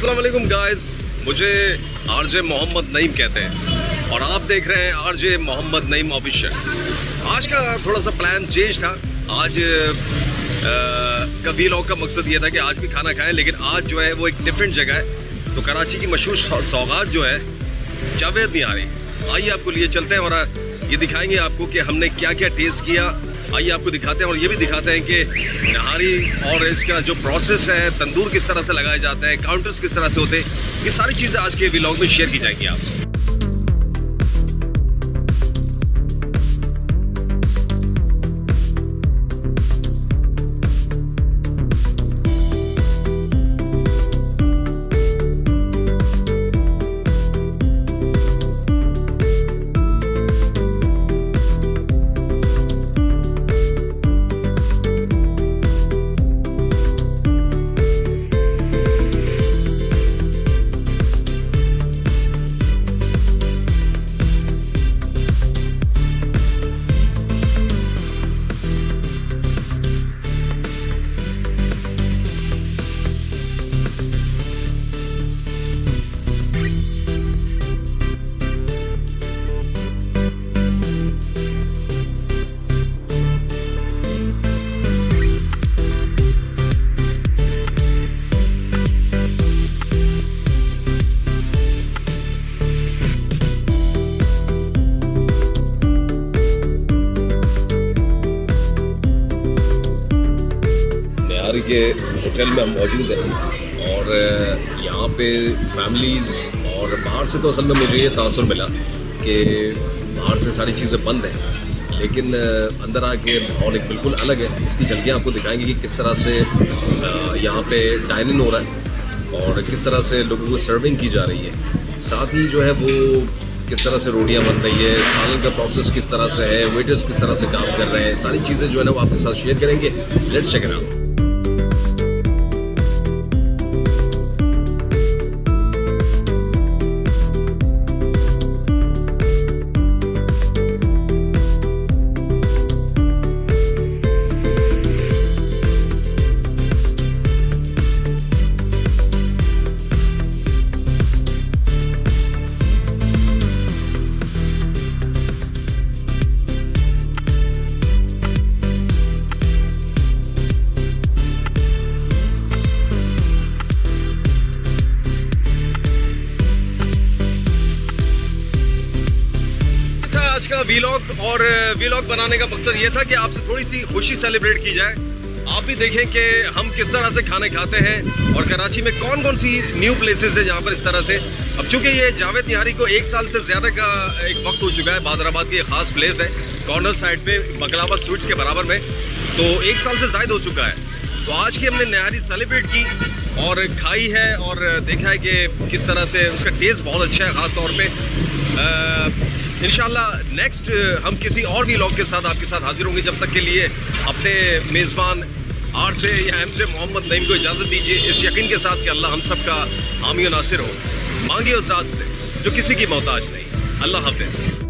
अस्सलाम वालेकुम गाइस, मुझे आरजे मोहम्मद नईम कहते हैं और आप देख रहे हैं आरजे मोहम्मद नईम ऑफिशियल। आज का थोड़ा सा प्लान चेंज था। आज का वीलॉग का मकसद ये था कि आज भी खाना खाएं, लेकिन आज जो है वो एक डिफरेंट जगह है। तो कराची की मशहूर सौगात जो है जावेद निहारी, आइए आपको लिए चलते हैं और ये दिखाएंगे आपको कि हमने क्या क्या टेस्ट किया। आइए आपको दिखाते हैं और ये भी दिखाते हैं कि नहारी और इसका जो प्रोसेस है, तंदूर किस तरह से लगाए जाते हैं, काउंटर्स किस तरह से होते हैं, ये सारी चीज़ें आज के व्लॉग में शेयर की जाएंगी आपसे। के होटल में हम मौजूद हैं और यहाँ पे फैमिलीज़ और बाहर से तो असल में मुझे ये तासुर मिला कि बाहर से सारी चीज़ें बंद हैं, लेकिन अंदर आके माहौल एक बिल्कुल अलग है। इसकी झलकियाँ आपको दिखाएंगे कि किस तरह से यहाँ पे डाइनिंग हो रहा है और किस तरह से लोगों को सर्विंग की जा रही है। साथ ही जो है वो किस तरह से रोटियाँ बन रही है, सालन का प्रोसेस किस तरह से है, वेटर्स किस तरह से काम कर रहे हैं, सारी चीज़ें जो है ना वो आपके साथ शेयर करेंगे। Let's check it out. आज का वीलॉग बनाने का मकसद ये था कि आपसे थोड़ी सी खुशी सेलिब्रेट की जाए। आप भी देखें कि हम किस तरह से खाने खाते हैं और कराची में कौन कौन सी न्यू प्लेसेस है जहाँ पर इस तरह से। अब चूंकि ये जावेद निहारी को 1 साल से ज़्यादा का एक वक्त हो चुका है, बादराबाद की एक ख़ास प्लेस है कॉर्नर साइड पे बकलावा स्वीट्स के बराबर में, तो 1 साल से ज़ायद हो चुका है। तो आज की हमने निहारी सेलिब्रेट की और खाई है और देखा है कि किस तरह से उसका टेस्ट बहुत अच्छा है। ख़ास तौर पे इंशाल्लाह नेक्स्ट हम किसी और व्लॉग के साथ आपके साथ हाजिर होंगे। जब तक के लिए अपने मेज़बान आरजे या एमजे मोहम्मद नईम को इजाज़त दीजिए, इस यकीन के साथ कि अल्लाह हम सब का हामी और नासिर हो। मांगिए उस ज़ात से जो किसी की मोहताज नहीं। अल्लाह हाफ़िज़।